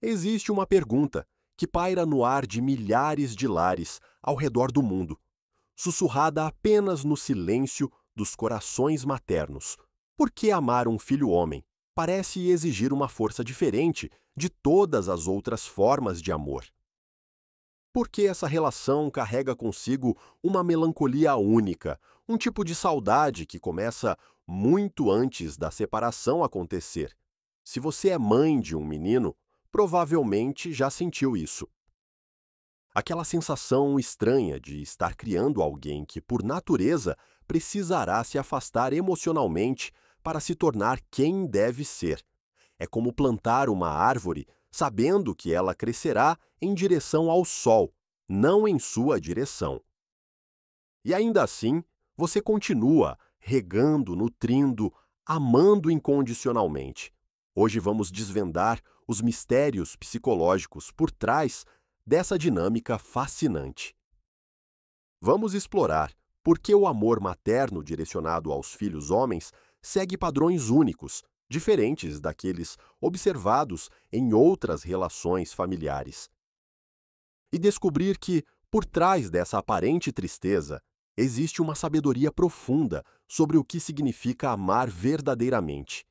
Existe uma pergunta que paira no ar de milhares de lares ao redor do mundo, sussurrada apenas no silêncio dos corações maternos. Por que amar um filho homem parece exigir uma força diferente de todas as outras formas de amor? Por que essa relação carrega consigo uma melancolia única, um tipo de saudade que começa muito antes da separação acontecer? Se você é mãe de um menino, provavelmente já sentiu isso. Aquela sensação estranha de estar criando alguém que, por natureza, precisará se afastar emocionalmente para se tornar quem deve ser. É como plantar uma árvore sabendo que ela crescerá em direção ao sol, não em sua direção. E ainda assim, você continua regando, nutrindo, amando incondicionalmente. Hoje vamos desvendar os mistérios psicológicos por trás dessa dinâmica fascinante. Vamos explorar por que o amor materno direcionado aos filhos homens segue padrões únicos, diferentes daqueles observados em outras relações familiares. E descobrir que, por trás dessa aparente tristeza, existe uma sabedoria profunda sobre o que significa amar verdadeiramente.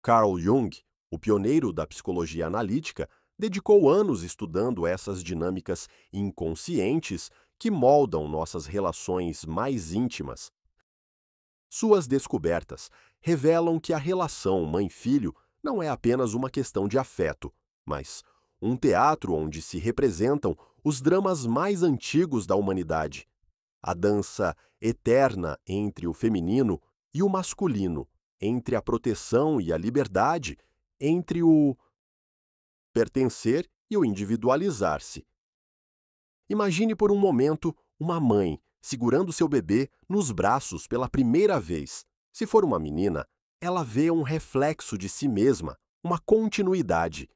Carl Jung, o pioneiro da psicologia analítica, dedicou anos estudando essas dinâmicas inconscientes que moldam nossas relações mais íntimas. Suas descobertas revelam que a relação mãe-filho não é apenas uma questão de afeto, mas um teatro onde se representam os dramas mais antigos da humanidade. A dança eterna entre o feminino e o masculino, entre a proteção e a liberdade, entre o pertencer e o individualizar-se. Imagine por um momento uma mãe segurando seu bebê nos braços pela primeira vez. Se for uma menina, ela vê um reflexo de si mesma, uma continuidade.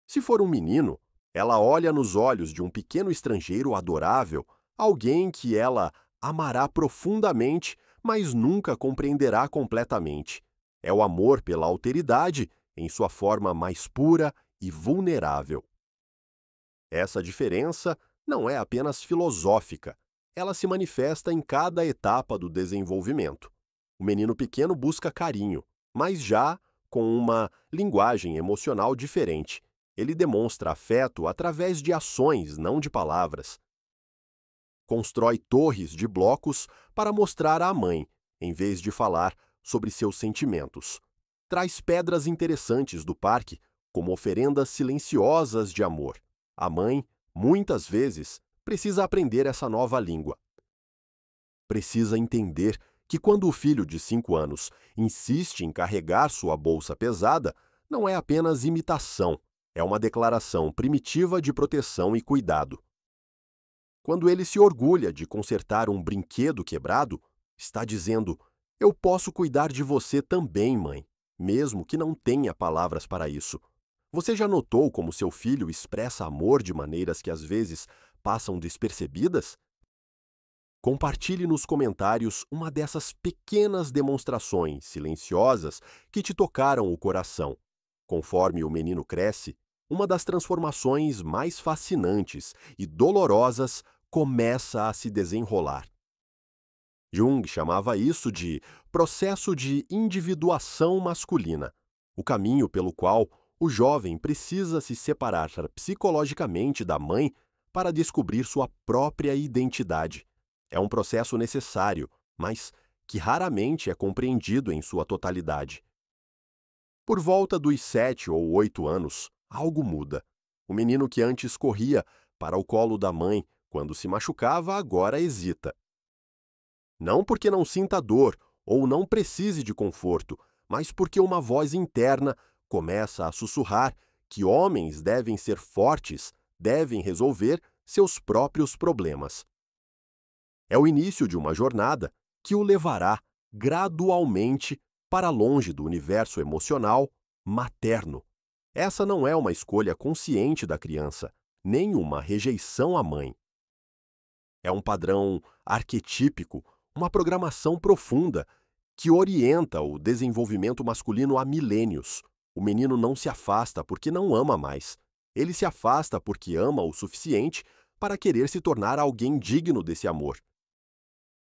Se for um menino, ela olha nos olhos de um pequeno estrangeiro adorável, alguém que ela amará profundamente, mas nunca compreenderá completamente. É o amor pela alteridade em sua forma mais pura e vulnerável. Essa diferença não é apenas filosófica, ela se manifesta em cada etapa do desenvolvimento. O menino pequeno busca carinho, mas já com uma linguagem emocional diferente. Ele demonstra afeto através de ações, não de palavras. Constrói torres de blocos para mostrar à mãe, em vez de falar sobre seus sentimentos. Traz pedras interessantes do parque como oferendas silenciosas de amor. A mãe, muitas vezes, precisa aprender essa nova língua. Precisa entender que quando o filho de 5 anos insiste em carregar sua bolsa pesada, não é apenas imitação, é uma declaração primitiva de proteção e cuidado. Quando ele se orgulha de consertar um brinquedo quebrado, está dizendo: "Eu posso cuidar de você também, mãe", mesmo que não tenha palavras para isso. Você já notou como seu filho expressa amor de maneiras que às vezes passam despercebidas? Compartilhe nos comentários uma dessas pequenas demonstrações silenciosas que te tocaram o coração. Conforme o menino cresce, uma das transformações mais fascinantes e dolorosas começa a se desenrolar. Jung chamava isso de processo de individuação masculina, o caminho pelo qual o jovem precisa se separar psicologicamente da mãe para descobrir sua própria identidade. É um processo necessário, mas que raramente é compreendido em sua totalidade. Por volta dos 7 ou 8 anos, algo muda. O menino que antes corria para o colo da mãe quando se machucava agora hesita. Não porque não sinta dor ou não precise de conforto, mas porque uma voz interna começa a sussurrar que homens devem ser fortes, devem resolver seus próprios problemas. É o início de uma jornada que o levará gradualmente para longe do universo emocional materno. Essa não é uma escolha consciente da criança, nem uma rejeição à mãe. É um padrão arquetípico, uma programação profunda que orienta o desenvolvimento masculino há milênios. O menino não se afasta porque não ama mais. Ele se afasta porque ama o suficiente para querer se tornar alguém digno desse amor.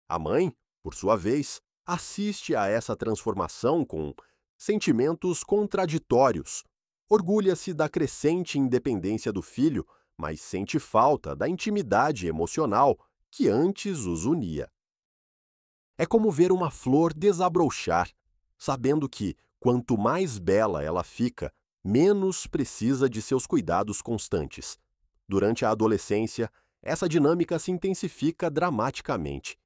A mãe, por sua vez, assiste a essa transformação com sentimentos contraditórios. Orgulha-se da crescente independência do filho, mas sente falta da intimidade emocional que antes os unia. É como ver uma flor desabrochar, sabendo que, quanto mais bela ela fica, menos precisa de seus cuidados constantes. Durante a adolescência, essa dinâmica se intensifica dramaticamente.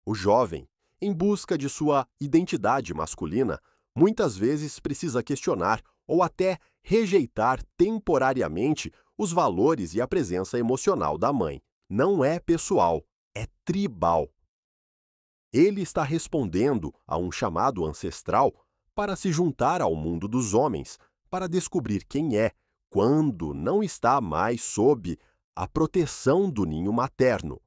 O jovem, em busca de sua identidade masculina, muitas vezes precisa questionar ou até rejeitar temporariamente os valores e a presença emocional da mãe. Não é pessoal, é tribal. Ele está respondendo a um chamado ancestral para se juntar ao mundo dos homens, para descobrir quem é, quando não está mais sob a proteção do ninho materno.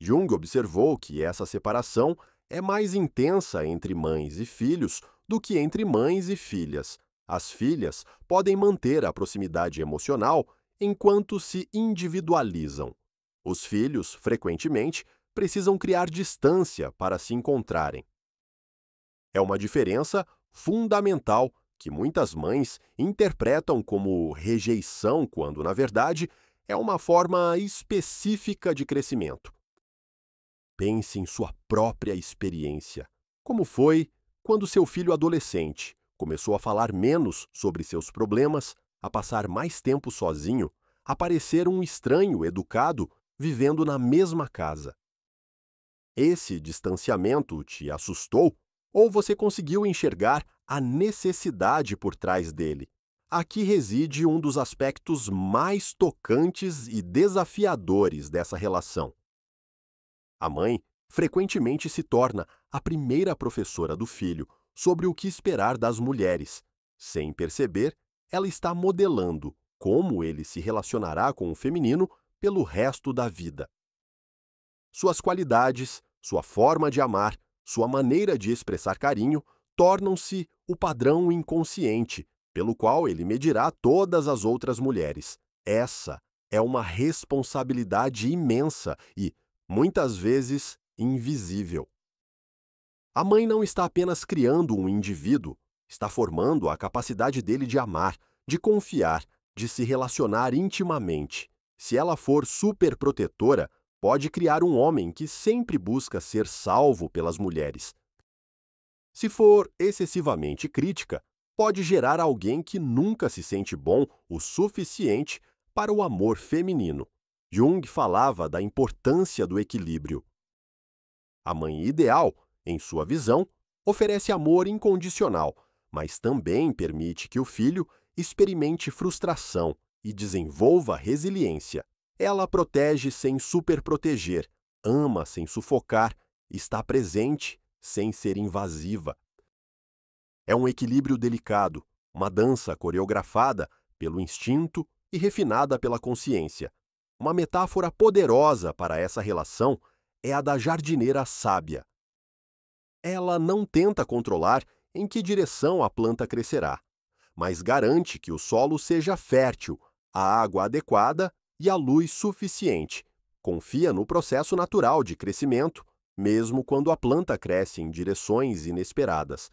Jung observou que essa separação é mais intensa entre mães e filhos do que entre mães e filhas. As filhas podem manter a proximidade emocional enquanto se individualizam. Os filhos, frequentemente, precisam criar distância para se encontrarem. É uma diferença fundamental que muitas mães interpretam como rejeição quando, na verdade, é uma forma específica de crescimento. Pense em sua própria experiência. Como foi quando seu filho adolescente começou a falar menos sobre seus problemas, a passar mais tempo sozinho, a parecer um estranho educado vivendo na mesma casa? Esse distanciamento te assustou ou você conseguiu enxergar a necessidade por trás dele? Aqui reside um dos aspectos mais tocantes e desafiadores dessa relação. A mãe frequentemente se torna a primeira professora do filho sobre o que esperar das mulheres. Sem perceber, ela está modelando como ele se relacionará com o feminino pelo resto da vida. Suas qualidades, sua forma de amar, sua maneira de expressar carinho tornam-se o padrão inconsciente, pelo qual ele medirá todas as outras mulheres. Essa é uma responsabilidade imensa e, muitas vezes, invisível. A mãe não está apenas criando um indivíduo, está formando a capacidade dele de amar, de confiar, de se relacionar intimamente. Se ela for superprotetora, pode criar um homem que sempre busca ser salvo pelas mulheres. Se for excessivamente crítica, pode gerar alguém que nunca se sente bom o suficiente para o amor feminino. Jung falava da importância do equilíbrio. A mãe ideal, em sua visão, oferece amor incondicional, mas também permite que o filho experimente frustração e desenvolva resiliência. Ela protege sem superproteger, ama sem sufocar, está presente sem ser invasiva. É um equilíbrio delicado, uma dança coreografada pelo instinto e refinada pela consciência. Uma metáfora poderosa para essa relação é a da jardineira sábia. Ela não tenta controlar em que direção a planta crescerá, mas garante que o solo seja fértil, a água adequada e a luz suficiente. Confia no processo natural de crescimento, mesmo quando a planta cresce em direções inesperadas.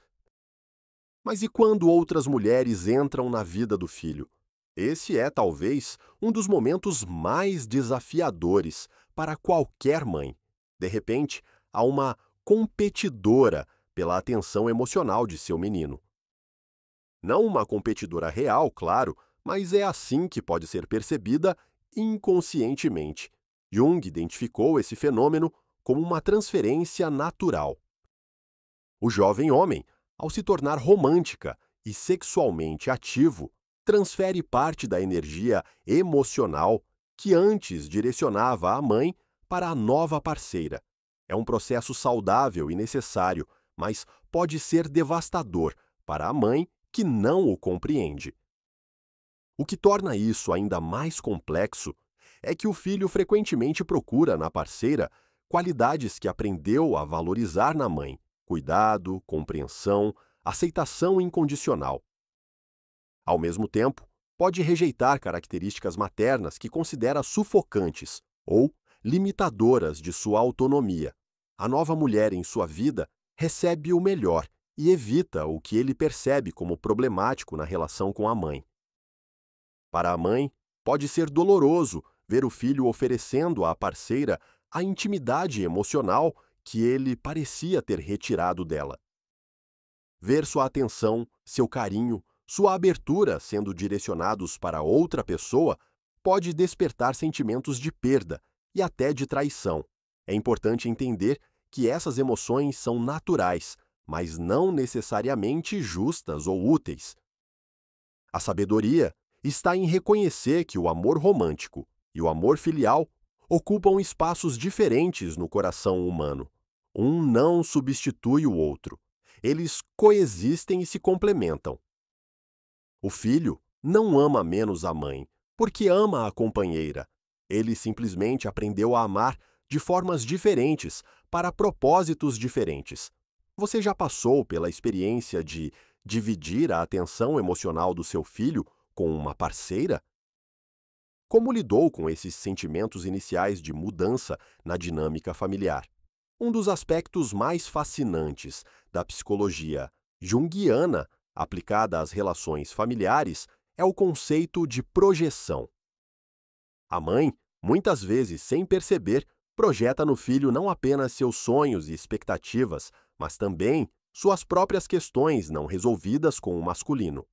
Mas e quando outras mulheres entram na vida do filho? Esse é, talvez, um dos momentos mais desafiadores para qualquer mãe. De repente, há uma competidora pela atenção emocional de seu menino. Não uma competidora real, claro, mas é assim que pode ser percebida inconscientemente. Jung identificou esse fenômeno como uma transferência natural. O jovem homem, ao se tornar romântica e sexualmente ativo, transfere parte da energia emocional que antes direcionava a mãe para a nova parceira. É um processo saudável e necessário, mas pode ser devastador para a mãe que não o compreende. O que torna isso ainda mais complexo é que o filho frequentemente procura na parceira qualidades que aprendeu a valorizar na mãe: cuidado, compreensão, aceitação incondicional. Ao mesmo tempo, pode rejeitar características maternas que considera sufocantes ou limitadoras de sua autonomia. A nova mulher em sua vida recebe o melhor e evita o que ele percebe como problemático na relação com a mãe. Para a mãe, pode ser doloroso ver o filho oferecendo à parceira a intimidade emocional que ele parecia ter retirado dela. Ver sua atenção, seu carinho, sua abertura sendo direcionados para outra pessoa pode despertar sentimentos de perda e até de traição. É importante entender que essas emoções são naturais, mas não necessariamente justas ou úteis. A sabedoria está em reconhecer que o amor romântico e o amor filial ocupam espaços diferentes no coração humano. Um não substitui o outro. Eles coexistem e se complementam. O filho não ama menos a mãe, porque ama a companheira. Ele simplesmente aprendeu a amar de formas diferentes, para propósitos diferentes. Você já passou pela experiência de dividir a atenção emocional do seu filho com uma parceira? Como lidou com esses sentimentos iniciais de mudança na dinâmica familiar? Um dos aspectos mais fascinantes da psicologia junguiana aplicada às relações familiares é o conceito de projeção. A mãe, muitas vezes sem perceber, projeta no filho não apenas seus sonhos e expectativas, mas também suas próprias questões não resolvidas com o masculino.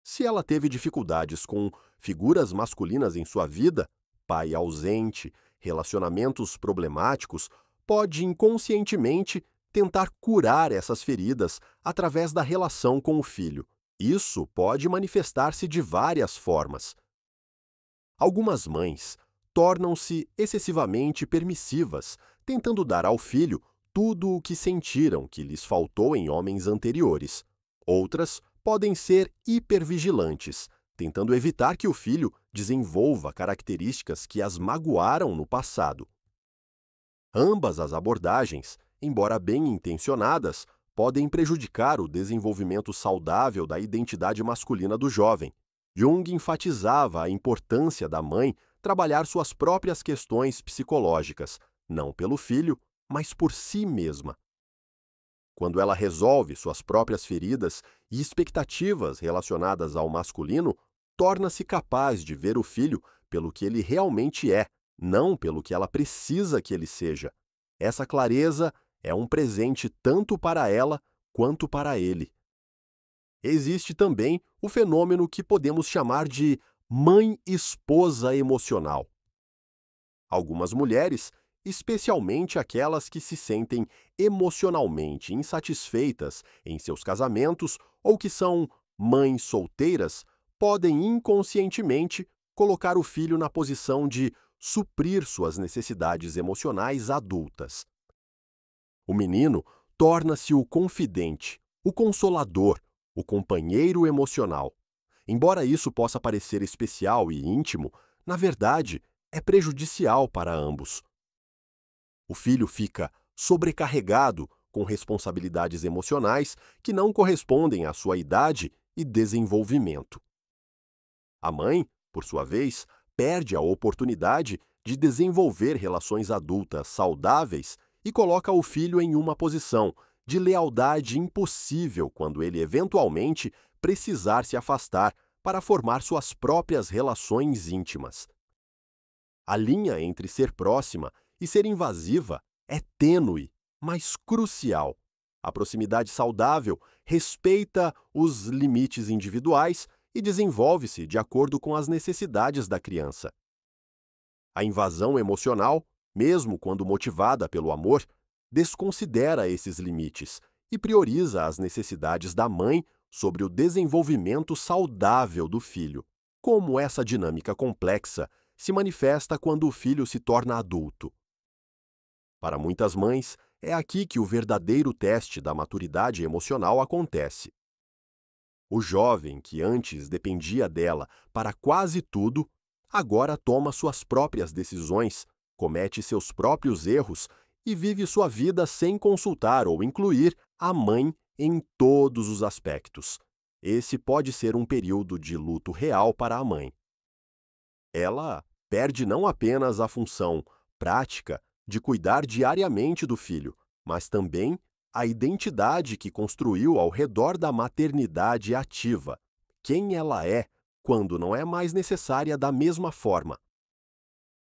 Se ela teve dificuldades com figuras masculinas em sua vida, pai ausente, relacionamentos problemáticos, pode inconscientemente tentar curar essas feridas através da relação com o filho. Isso pode manifestar-se de várias formas. Algumas mães tornam-se excessivamente permissivas, tentando dar ao filho tudo o que sentiram que lhes faltou em homens anteriores. Outras podem ser hipervigilantes, tentando evitar que o filho desenvolva características que as magoaram no passado. Ambas as abordagens, embora bem intencionadas, podem prejudicar o desenvolvimento saudável da identidade masculina do jovem. Jung enfatizava a importância da mãe trabalhar suas próprias questões psicológicas, não pelo filho, mas por si mesma. Quando ela resolve suas próprias feridas e expectativas relacionadas ao masculino, torna-se capaz de ver o filho pelo que ele realmente é, não pelo que ela precisa que ele seja. Essa clareza é um presente tanto para ela quanto para ele. Existe também o fenômeno que podemos chamar de mãe-esposa emocional. Algumas mulheres, especialmente aquelas que se sentem emocionalmente insatisfeitas em seus casamentos ou que são mães solteiras, podem inconscientemente colocar o filho na posição de suprir suas necessidades emocionais adultas. O menino torna-se o confidente, o consolador, o companheiro emocional. Embora isso possa parecer especial e íntimo, na verdade, é prejudicial para ambos. O filho fica sobrecarregado com responsabilidades emocionais que não correspondem à sua idade e desenvolvimento. A mãe, por sua vez, perde a oportunidade de desenvolver relações adultas saudáveis e coloca o filho em uma posição de lealdade impossível quando ele eventualmente precisar se afastar para formar suas próprias relações íntimas. A linha entre ser próxima e ser invasiva é tênue, mas crucial. A proximidade saudável respeita os limites individuais e desenvolve-se de acordo com as necessidades da criança. A invasão emocional, mesmo quando motivada pelo amor, desconsidera esses limites e prioriza as necessidades da mãe sobre o desenvolvimento saudável do filho. Como essa dinâmica complexa se manifesta quando o filho se torna adulto? Para muitas mães, é aqui que o verdadeiro teste da maturidade emocional acontece. O jovem que antes dependia dela para quase tudo, agora toma suas próprias decisões, comete seus próprios erros e vive sua vida sem consultar ou incluir a mãe em todos os aspectos. Esse pode ser um período de luto real para a mãe. Ela perde não apenas a função prática de cuidar diariamente do filho, mas também a identidade que construiu ao redor da maternidade ativa, quem ela é quando não é mais necessária da mesma forma.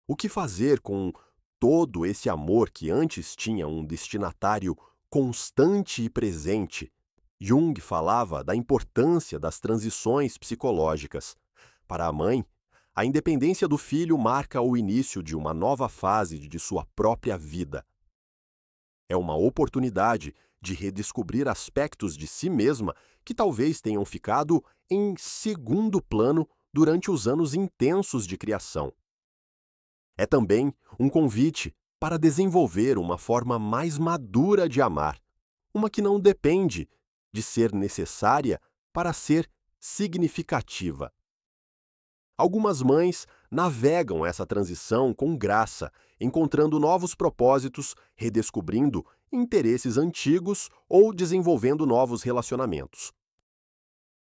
O que fazer com todo esse amor que antes tinha um destinatário constante e presente? Jung falava da importância das transições psicológicas. Para a mãe, a independência do filho marca o início de uma nova fase de sua própria vida. É uma oportunidade de redescobrir aspectos de si mesma que talvez tenham ficado em segundo plano durante os anos intensos de criação. É também um convite para desenvolver uma forma mais madura de amar, uma que não depende de ser necessária para ser significativa. Algumas mães navegam essa transição com graça, encontrando novos propósitos, redescobrindo interesses antigos ou desenvolvendo novos relacionamentos.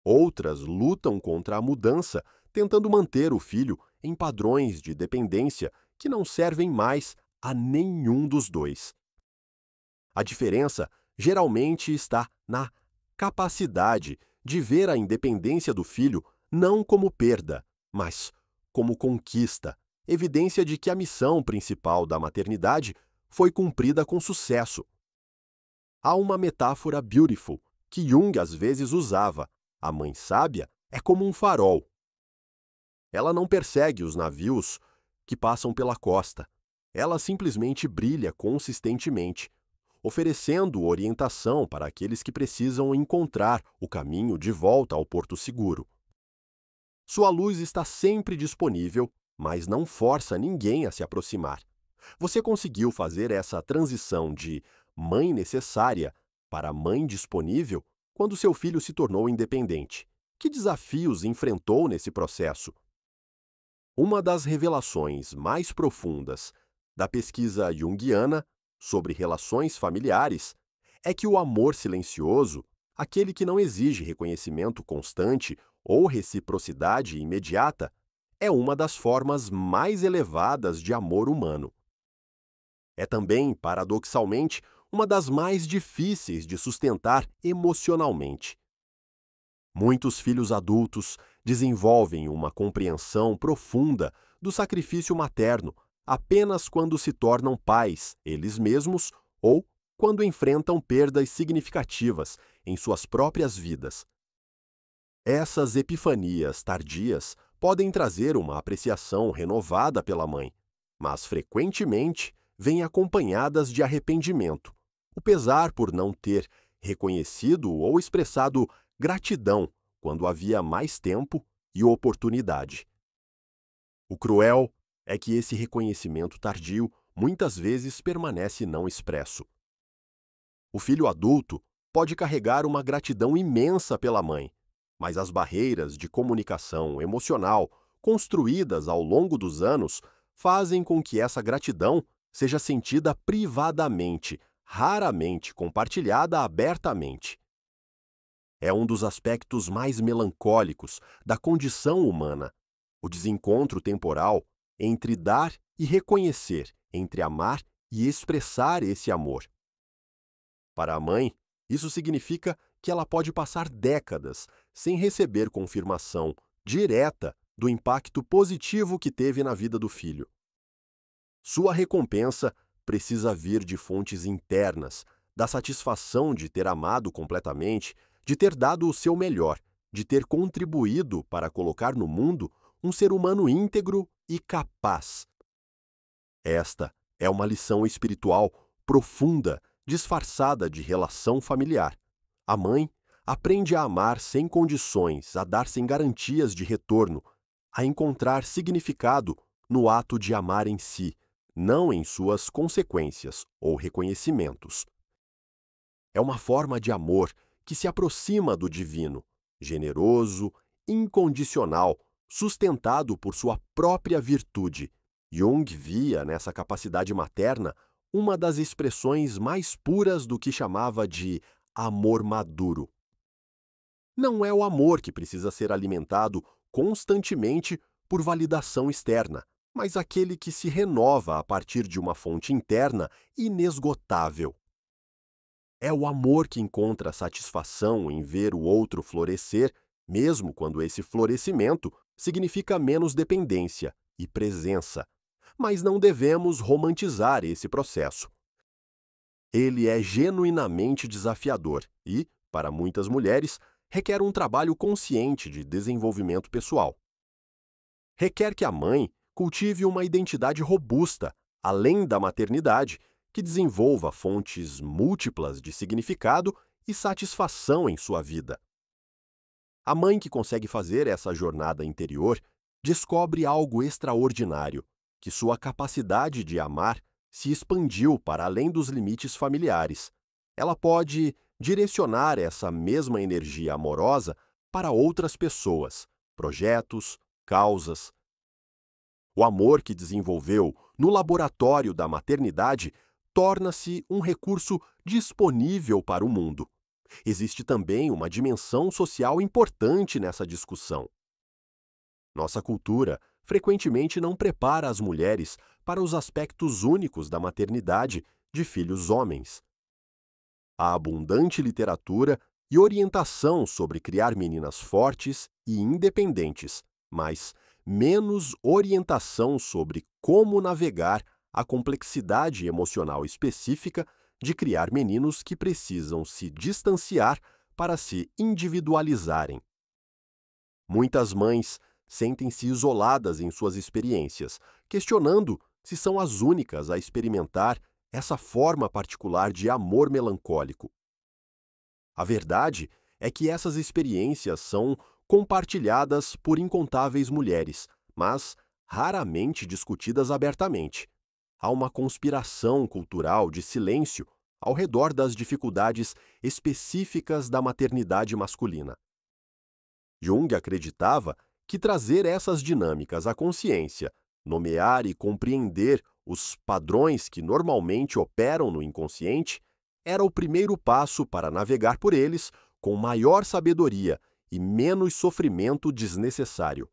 Outras lutam contra a mudança, tentando manter o filho em padrões de dependência que não servem mais a nenhum dos dois. A diferença geralmente está na capacidade de ver a independência do filho não como perda, mas como conquista, evidência de que a missão principal da maternidade foi cumprida com sucesso. Há uma metáfora beautiful que Jung às vezes usava. A mãe sábia é como um farol. Ela não persegue os navios que passam pela costa. Ela simplesmente brilha consistentemente, oferecendo orientação para aqueles que precisam encontrar o caminho de volta ao porto seguro. Sua luz está sempre disponível, mas não força ninguém a se aproximar. Você conseguiu fazer essa transição de mãe necessária para mãe disponível quando seu filho se tornou independente. Que desafios enfrentou nesse processo? Uma das revelações mais profundas da pesquisa junguiana sobre relações familiares é que o amor silencioso, aquele que não exige reconhecimento constante ou reciprocidade imediata, é uma das formas mais elevadas de amor humano. É também, paradoxalmente, uma das mais difíceis de sustentar emocionalmente. Muitos filhos adultos desenvolvem uma compreensão profunda do sacrifício materno apenas quando se tornam pais, eles mesmos, ou quando enfrentam perdas significativas em suas próprias vidas. Essas epifanias tardias podem trazer uma apreciação renovada pela mãe, mas frequentemente vêm acompanhadas de arrependimento, o pesar por não ter reconhecido ou expressado gratidão quando havia mais tempo e oportunidade. O cruel é que esse reconhecimento tardio muitas vezes permanece não expresso. O filho adulto pode carregar uma gratidão imensa pela mãe, mas as barreiras de comunicação emocional construídas ao longo dos anos fazem com que essa gratidão seja sentida privadamente, raramente compartilhada abertamente. É um dos aspectos mais melancólicos da condição humana, o desencontro temporal entre dar e reconhecer, entre amar e expressar esse amor. Para a mãe, isso significa que ela pode passar décadas sem receber confirmação direta do impacto positivo que teve na vida do filho. Sua recompensa precisa vir de fontes internas, da satisfação de ter amado completamente, de ter dado o seu melhor, de ter contribuído para colocar no mundo um ser humano íntegro e capaz. Esta é uma lição espiritual profunda, disfarçada de relação familiar. A mãe aprende a amar sem condições, a dar sem garantias de retorno, a encontrar significado no ato de amar em si, não em suas consequências ou reconhecimentos. É uma forma de amor que se aproxima do divino, generoso, incondicional, sustentado por sua própria virtude. Jung via nessa capacidade materna uma das expressões mais puras do que chamava de amor maduro. Não é o amor que precisa ser alimentado constantemente por validação externa, mas aquele que se renova a partir de uma fonte interna inesgotável. É o amor que encontra satisfação em ver o outro florescer, mesmo quando esse florescimento significa menos dependência e presença. Mas não devemos romantizar esse processo. Ele é genuinamente desafiador e, para muitas mulheres, requer um trabalho consciente de desenvolvimento pessoal. Requer que a mãe cultive uma identidade robusta, além da maternidade, que desenvolva fontes múltiplas de significado e satisfação em sua vida. A mãe que consegue fazer essa jornada interior descobre algo extraordinário, que sua capacidade de amar se expandiu para além dos limites familiares. Ela pode direcionar essa mesma energia amorosa para outras pessoas, projetos, causas. O amor que desenvolveu no laboratório da maternidade torna-se um recurso disponível para o mundo. Existe também uma dimensão social importante nessa discussão. Nossa cultura frequentemente não prepara as mulheres para os aspectos únicos da maternidade de filhos homens. Há abundante literatura e orientação sobre criar meninas fortes e independentes, mas menos orientação sobre como navegar a complexidade emocional específica de criar meninos que precisam se distanciar para se individualizarem. Muitas mães sentem-se isoladas em suas experiências, questionando se são as únicas a experimentar essa forma particular de amor melancólico. A verdade é que essas experiências são compartilhadas por incontáveis mulheres, mas raramente discutidas abertamente. Há uma conspiração cultural de silêncio ao redor das dificuldades específicas da maternidade masculina. Jung acreditava que trazer essas dinâmicas à consciência, nomear e compreender os padrões que normalmente operam no inconsciente, era o primeiro passo para navegar por eles com maior sabedoria e menos sofrimento desnecessário.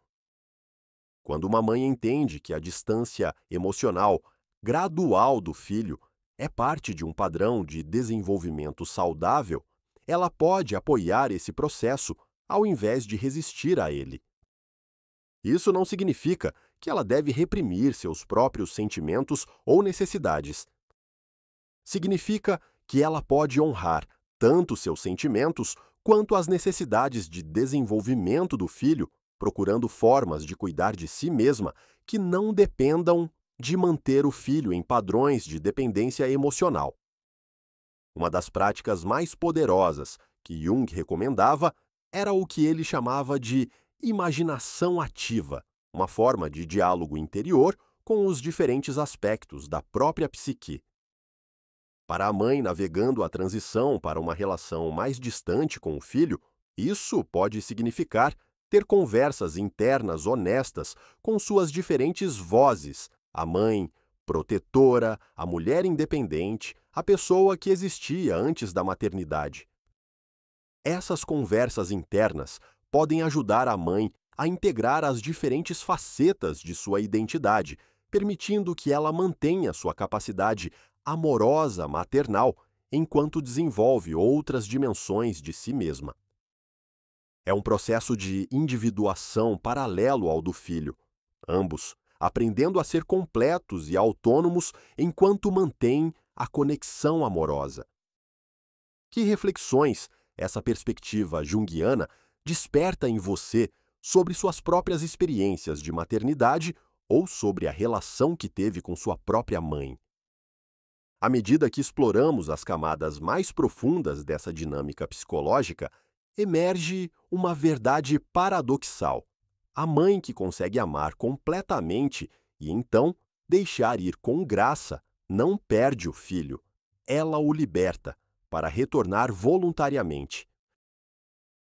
Quando uma mãe entende que a distância emocional gradual do filho é parte de um padrão de desenvolvimento saudável, ela pode apoiar esse processo ao invés de resistir a ele. Isso não significa que ela deve reprimir seus próprios sentimentos ou necessidades. Significa que ela pode honrar tanto seus sentimentos quanto as necessidades de desenvolvimento do filho, procurando formas de cuidar de si mesma que não dependam de manter o filho em padrões de dependência emocional. Uma das práticas mais poderosas que Jung recomendava era o que ele chamava de imaginação ativa, uma forma de diálogo interior com os diferentes aspectos da própria psique. Para a mãe navegando a transição para uma relação mais distante com o filho, isso pode significar ter conversas internas honestas com suas diferentes vozes, a mãe protetora, a mulher independente, a pessoa que existia antes da maternidade. Essas conversas internas podem ajudar a mãe a integrar as diferentes facetas de sua identidade, permitindo que ela mantenha sua capacidade amorosa maternal enquanto desenvolve outras dimensões de si mesma. É um processo de individuação paralelo ao do filho, ambos aprendendo a ser completos e autônomos enquanto mantêm a conexão amorosa. Que reflexões essa perspectiva junguiana desperta em você sobre suas próprias experiências de maternidade ou sobre a relação que teve com sua própria mãe? À medida que exploramos as camadas mais profundas dessa dinâmica psicológica, emerge uma verdade paradoxal. A mãe que consegue amar completamente e então deixar ir com graça não perde o filho, ela o liberta para retornar voluntariamente.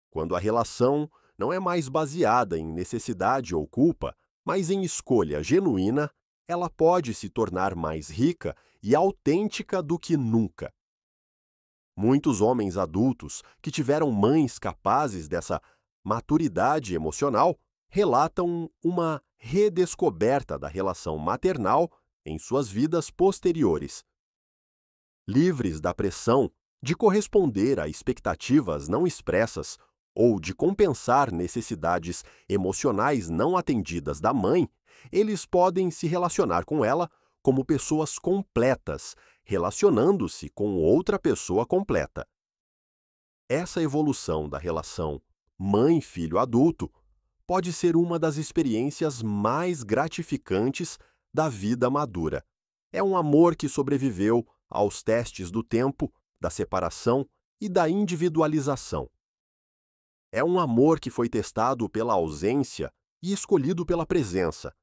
Quando a relação não é mais baseada em necessidade ou culpa, mas em escolha genuína, ela pode se tornar mais rica e autêntica do que nunca. Muitos homens adultos que tiveram mães capazes dessa maturidade emocional relatam uma redescoberta da relação maternal em suas vidas posteriores. Livres da pressão de corresponder a expectativas não expressas ou de compensar necessidades emocionais não atendidas da mãe, eles podem se relacionar com ela como pessoas completas, relacionando-se com outra pessoa completa. Essa evolução da relação mãe-filho adulto pode ser uma das experiências mais gratificantes da vida madura. É um amor que sobreviveu aos testes do tempo, da separação e da individualização. É um amor que foi testado pela ausência e escolhido pela presença.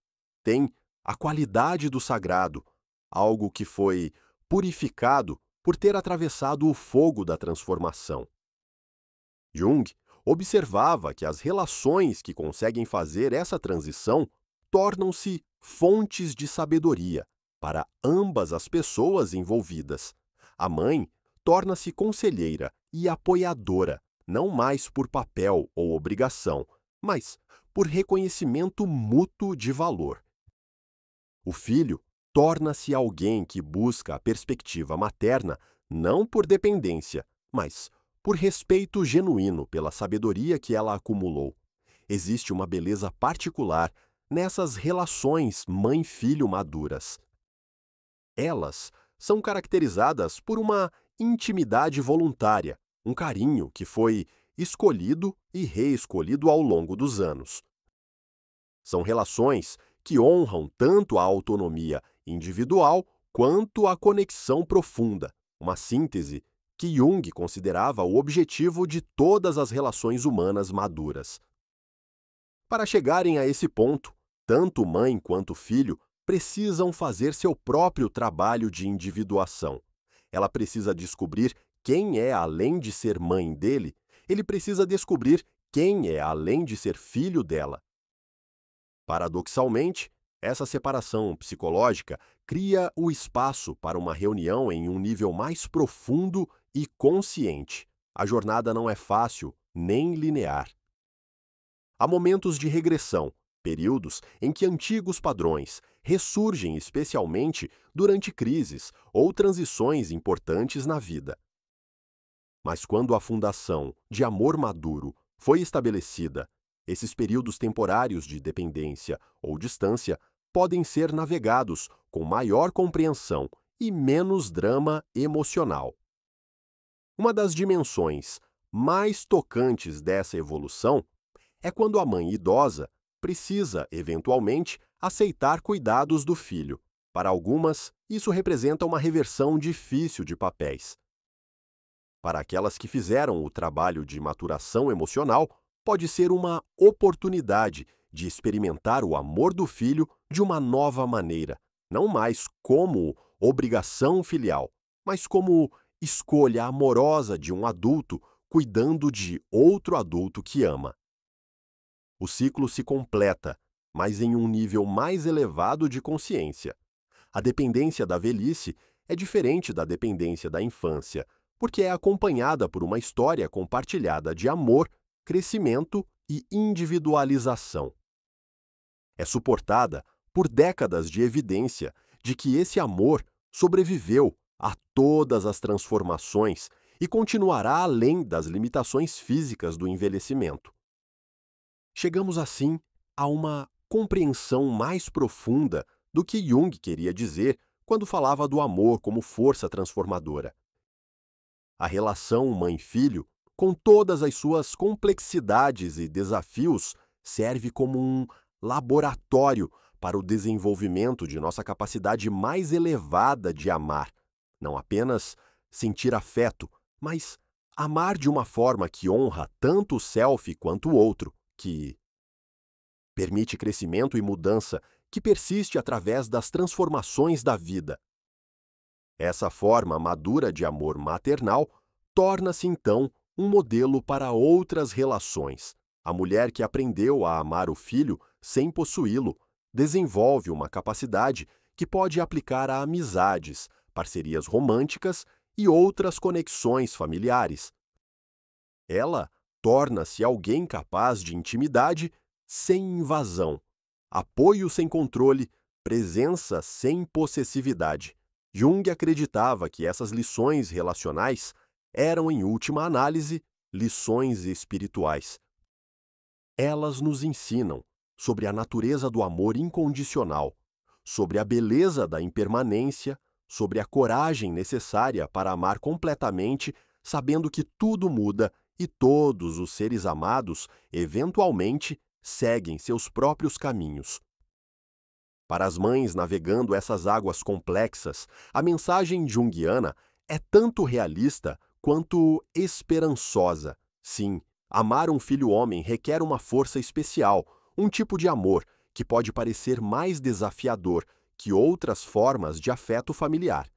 Tem a qualidade do sagrado, algo que foi purificado por ter atravessado o fogo da transformação. Jung observava que as relações que conseguem fazer essa transição tornam-se fontes de sabedoria para ambas as pessoas envolvidas. A mãe torna-se conselheira e apoiadora, não mais por papel ou obrigação, mas por reconhecimento mútuo de valor. O filho torna-se alguém que busca a perspectiva materna não por dependência, mas por respeito genuíno pela sabedoria que ela acumulou. Existe uma beleza particular nessas relações mãe-filho maduras. Elas são caracterizadas por uma intimidade voluntária, um carinho que foi escolhido e reescolhido ao longo dos anos. São relações que honram tanto a autonomia individual quanto a conexão profunda, uma síntese que Jung considerava o objetivo de todas as relações humanas maduras. Para chegarem a esse ponto, tanto mãe quanto filho precisam fazer seu próprio trabalho de individuação. Ela precisa descobrir quem é além de ser mãe dele, ele precisa descobrir quem é além de ser filho dela. Paradoxalmente, essa separação psicológica cria o espaço para uma reunião em um nível mais profundo e consciente. A jornada não é fácil nem linear. Há momentos de regressão, períodos em que antigos padrões ressurgem especialmente durante crises ou transições importantes na vida. Mas quando a fundação de amor maduro foi estabelecida, esses períodos temporários de dependência ou distância podem ser navegados com maior compreensão e menos drama emocional. Uma das dimensões mais tocantes dessa evolução é quando a mãe idosa precisa, eventualmente, aceitar cuidados do filho. Para algumas, isso representa uma reversão difícil de papéis. Para aquelas que fizeram o trabalho de maturação emocional, pode ser uma oportunidade de experimentar o amor do filho de uma nova maneira, não mais como obrigação filial, mas como escolha amorosa de um adulto cuidando de outro adulto que ama. O ciclo se completa, mas em um nível mais elevado de consciência. A dependência da velhice é diferente da dependência da infância, porque é acompanhada por uma história compartilhada de amor, crescimento e individualização. É suportada por décadas de evidência de que esse amor sobreviveu a todas as transformações e continuará além das limitações físicas do envelhecimento. Chegamos assim a uma compreensão mais profunda do que Jung queria dizer quando falava do amor como força transformadora. A relação mãe-filho, com todas as suas complexidades e desafios, serve como um laboratório para o desenvolvimento de nossa capacidade mais elevada de amar. Não apenas sentir afeto, mas amar de uma forma que honra tanto o self quanto o outro, que permite crescimento e mudança, que persiste através das transformações da vida. Essa forma madura de amor maternal torna-se, então, um modelo para outras relações. A mulher que aprendeu a amar o filho sem possuí-lo desenvolve uma capacidade que pode aplicar a amizades, parcerias românticas e outras conexões familiares. Ela torna-se alguém capaz de intimidade sem invasão, apoio sem controle, presença sem possessividade. Jung acreditava que essas lições relacionais eram, em última análise, lições espirituais. Elas nos ensinam sobre a natureza do amor incondicional, sobre a beleza da impermanência, sobre a coragem necessária para amar completamente, sabendo que tudo muda e todos os seres amados, eventualmente, seguem seus próprios caminhos. Para as mães navegando essas águas complexas, a mensagem junguiana é tanto realista quanto esperançosa. Sim, amar um filho homem requer uma força especial, um tipo de amor que pode parecer mais desafiador que outras formas de afeto familiar.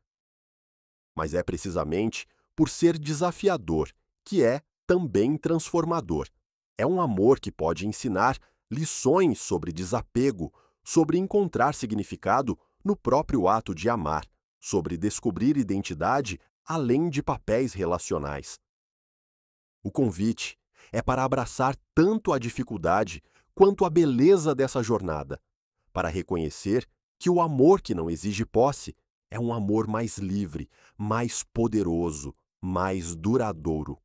Mas é precisamente por ser desafiador que é também transformador. É um amor que pode ensinar lições sobre desapego, sobre encontrar significado no próprio ato de amar, sobre descobrir identidade além de papéis relacionais. O convite é para abraçar tanto a dificuldade quanto a beleza dessa jornada, para reconhecer que o amor que não exige posse é um amor mais livre, mais poderoso, mais duradouro.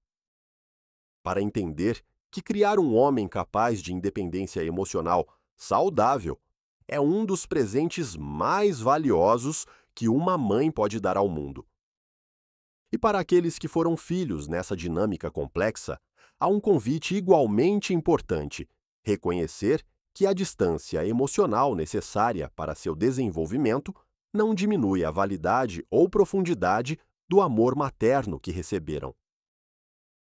Para entender que criar um homem capaz de independência emocional saudável é um dos presentes mais valiosos que uma mãe pode dar ao mundo. E para aqueles que foram filhos nessa dinâmica complexa, há um convite igualmente importante: reconhecer que a distância emocional necessária para seu desenvolvimento não diminui a validade ou profundidade do amor materno que receberam.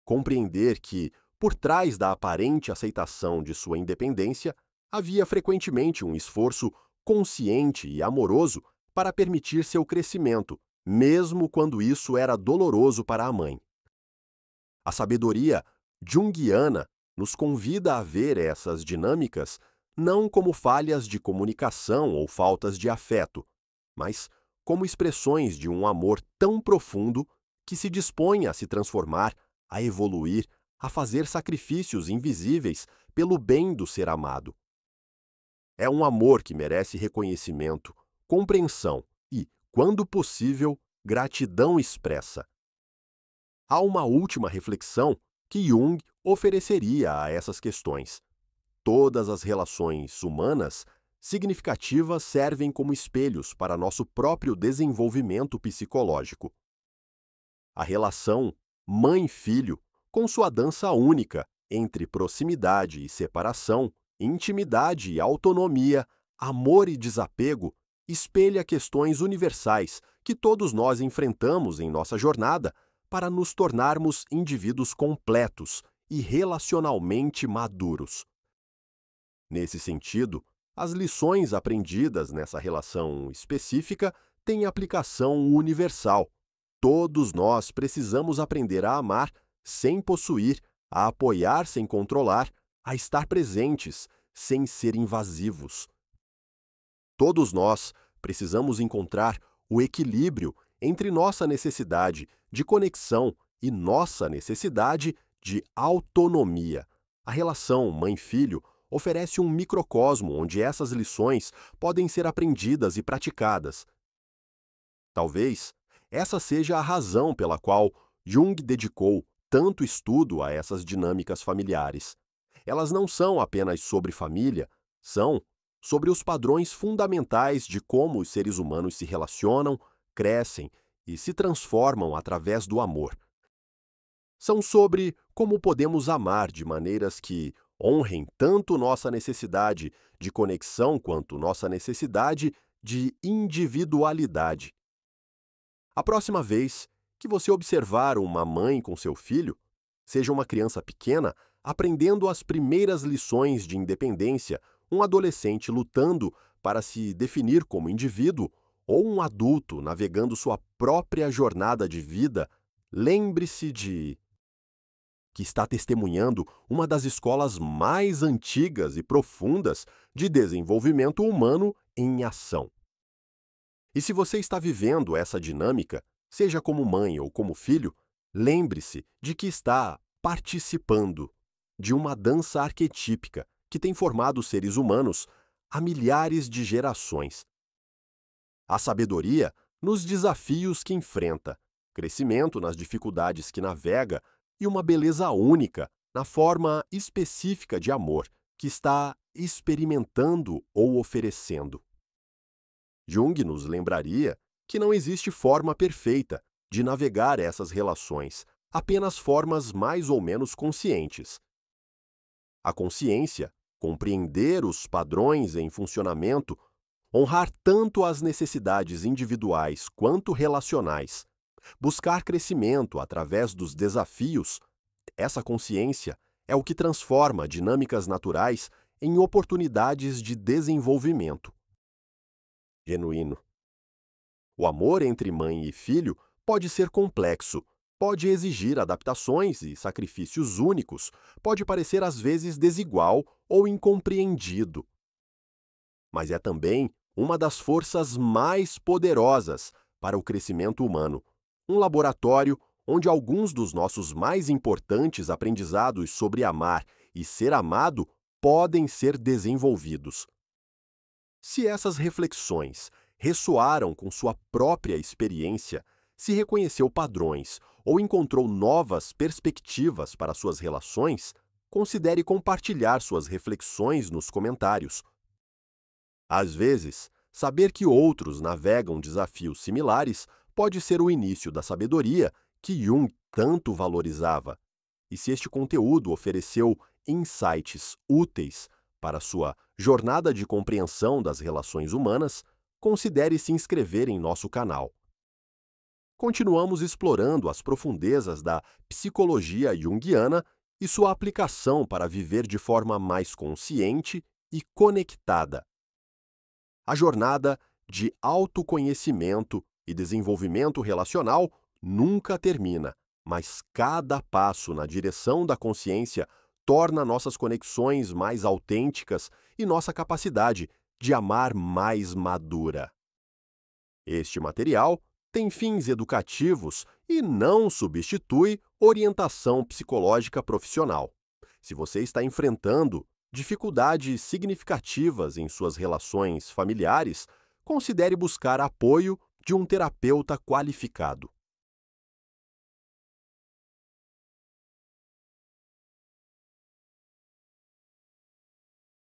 Compreender que, por trás da aparente aceitação de sua independência, havia frequentemente um esforço consciente e amoroso para permitir seu crescimento, mesmo quando isso era doloroso para a mãe. A sabedoria junguiana nos convida a ver essas dinâmicas não como falhas de comunicação ou faltas de afeto, mas como expressões de um amor tão profundo que se dispõe a se transformar, a evoluir, a fazer sacrifícios invisíveis pelo bem do ser amado. É um amor que merece reconhecimento, compreensão e, quando possível, gratidão expressa. Há uma última reflexão que Jung ofereceria a essas questões. Todas as relações humanas significativas servem como espelhos para nosso próprio desenvolvimento psicológico. A relação mãe-filho, com sua dança única entre proximidade e separação, intimidade e autonomia, amor e desapego, espelha questões universais que todos nós enfrentamos em nossa jornada para nos tornarmos indivíduos completos e relacionalmente maduros. Nesse sentido, as lições aprendidas nessa relação específica têm aplicação universal. Todos nós precisamos aprender a amar sem possuir, a apoiar sem controlar, a estar presentes sem ser invasivos. Todos nós precisamos encontrar o equilíbrio entre nossa necessidade de conexão e nossa necessidade de autonomia. A relação mãe-filho oferece um microcosmo onde essas lições podem ser aprendidas e praticadas. Talvez essa seja a razão pela qual Jung dedicou tanto estudo a essas dinâmicas familiares. Elas não são apenas sobre família, são sobre os padrões fundamentais de como os seres humanos se relacionam, crescem e se transformam através do amor. São sobre como podemos amar de maneiras que honrem tanto nossa necessidade de conexão quanto nossa necessidade de individualidade. A próxima vez que você observar uma mãe com seu filho, seja uma criança pequena aprendendo as primeiras lições de independência, um adolescente lutando para se definir como indivíduo, ou um adulto navegando sua própria jornada de vida, lembre-se de que está testemunhando uma das escolas mais antigas e profundas de desenvolvimento humano em ação. E se você está vivendo essa dinâmica, seja como mãe ou como filho, lembre-se de que está participando de uma dança arquetípica que tem formado os seres humanos há milhares de gerações. A sabedoria nos desafios que enfrenta, crescimento nas dificuldades que navega e uma beleza única na forma específica de amor que está experimentando ou oferecendo. Jung nos lembraria que não existe forma perfeita de navegar essas relações, apenas formas mais ou menos conscientes. A consciência, compreender os padrões em funcionamento, honrar tanto as necessidades individuais quanto relacionais, buscar crescimento através dos desafios, essa consciência é o que transforma dinâmicas naturais em oportunidades de desenvolvimento genuíno. O amor entre mãe e filho pode ser complexo, pode exigir adaptações e sacrifícios únicos, pode parecer às vezes desigual ou incompreendido. Mas é também uma das forças mais poderosas para o crescimento humano, um laboratório onde alguns dos nossos mais importantes aprendizados sobre amar e ser amado podem ser desenvolvidos. Se essas reflexões ressoaram com sua própria experiência, se reconheceu padrões ou encontrou novas perspectivas para suas relações, considere compartilhar suas reflexões nos comentários. Às vezes, saber que outros navegam desafios similares pode ser o início da sabedoria que Jung tanto valorizava. E se este conteúdo ofereceu insights úteis para sua jornada de compreensão das relações humanas, considere se inscrever em nosso canal. Continuamos explorando as profundezas da psicologia junguiana e sua aplicação para viver de forma mais consciente e conectada. A jornada de autoconhecimento e desenvolvimento relacional nunca termina, mas cada passo na direção da consciência torna nossas conexões mais autênticas e nossa capacidade de amar mais madura. Este material tem fins educativos e não substitui orientação psicológica profissional. Se você está enfrentando dificuldades significativas em suas relações familiares, considere buscar apoio de um terapeuta qualificado.